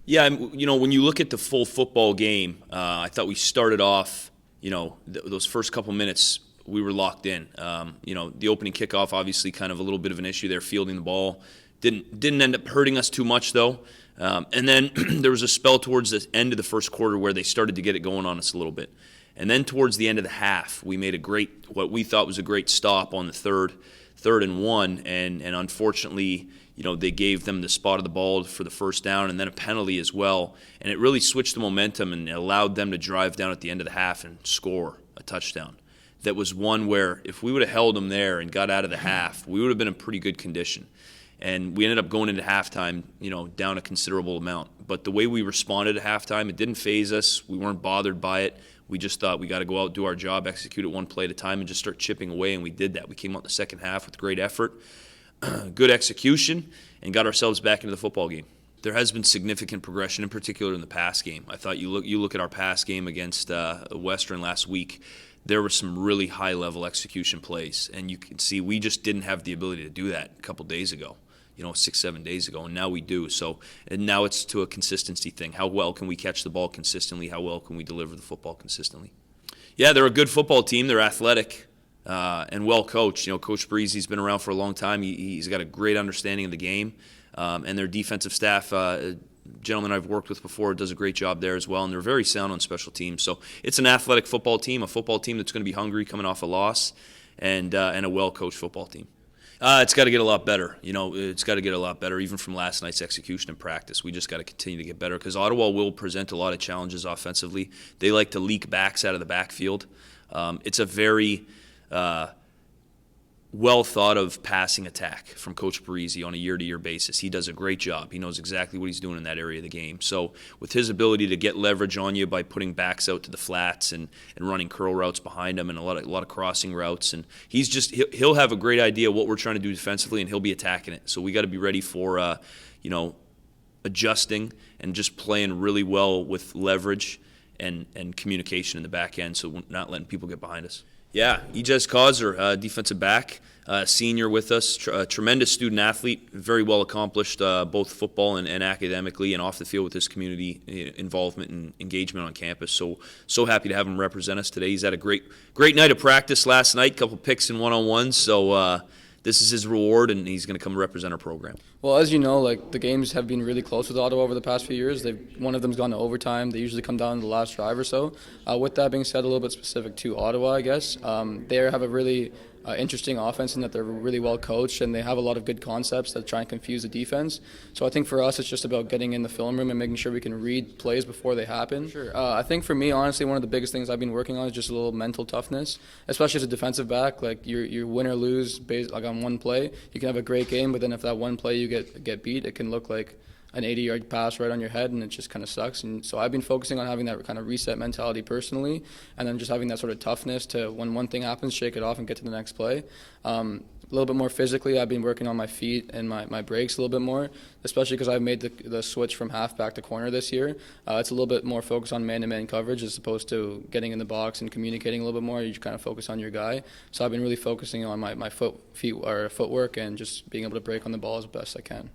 Yeah, when you look at the full football game, I thought we started off, those first couple minutes, we were locked in. The opening kickoff, obviously, kind of a little bit of an issue there, fielding the ball. Didn't end up hurting us too much, though. And then there was a spell towards the end of the first quarter where they started to get it going on us a little bit. And then towards the end of the half, we made what we thought was a great stop on the third and one, and unfortunately, they gave them the spot of the ball for the first down and then a penalty as well, and it really switched the momentum and allowed them to drive down at the end of the half and score a touchdown. That was one where if we would have held them there and got out of the half, we would have been in pretty good condition. And we ended up going into halftime, down a considerable amount. But the way we responded at halftime, it didn't faze us. We weren't bothered by it. We just thought we got to go out, do our job, execute it one play at a time, and just start chipping away, and we did that. We came out in the second half with great effort, good execution, and got ourselves back into the football game. There has been significant progression, in particular in the pass game. I thought you look at our pass game against Western last week, there were some really high-level execution plays, and you can see we just didn't have the ability to do that a couple days ago. 6-7 days ago, and now we do. So, and now it's to a consistency thing. How well can we catch the ball consistently? How well can we deliver the football consistently? Yeah, they're a good football team. They're athletic and well coached. Coach Breezy's been around for a long time. He's got a great understanding of the game, and their defensive staff, gentleman I've worked with before, does a great job there as well, and they're very sound on special teams. So it's an athletic football team, a football team that's going to be hungry coming off a loss, and a well-coached football team. It's got to get a lot better. It's got to get a lot better, even from last night's execution and practice. We just got to continue to get better because Ottawa will present a lot of challenges offensively. They like to leak backs out of the backfield. It's a very well thought of passing attack from Coach Parisi on a year-to-year basis. He does a great job. He knows exactly what he's doing in that area of the game. So with his ability to get leverage on you by putting backs out to the flats and running curl routes behind him and a lot of crossing routes, and he'll have a great idea what we're trying to do defensively, and he'll be attacking it. So we got to be ready for adjusting and just playing really well with leverage and communication in the back end, so we're not letting people get behind us. Yeah, Ejaz Causer, defensive back, senior with us, tremendous student athlete, very well accomplished both football and academically and off the field with his community involvement and engagement on campus. So happy to have him represent us today. He's had a great night of practice last night, couple picks and one-on-ones, so this is his reward, and he's going to come represent our program. Well, as you know, the games have been really close with Ottawa over the past few years. One of them's gone to overtime. They usually come down to the last drive or so. With that being said, a little bit specific to Ottawa, I guess, they have a really interesting offense in that they're really well coached and they have a lot of good concepts that try and confuse the defense. So I think for us, it's just about getting in the film room and making sure we can read plays before they happen. Sure. I think for me, honestly, one of the biggest things I've been working on is just a little mental toughness, especially as a defensive back. You win or lose based on one play. You can have a great game, but then if that one play you get beat, it can look like an 80-yard pass right on your head, and it just kind of sucks. And so I've been focusing on having that kind of reset mentality personally, and then just having that sort of toughness to, when one thing happens, shake it off and get to the next play. A little bit more physically, I've been working on my feet and my breaks a little bit more, especially because I've made the switch from halfback to corner this year. It's a little bit more focused on man-to-man coverage as opposed to getting in the box and communicating a little bit more. You just kind of focus on your guy. So I've been really focusing on my footwork and just being able to break on the ball as best I can.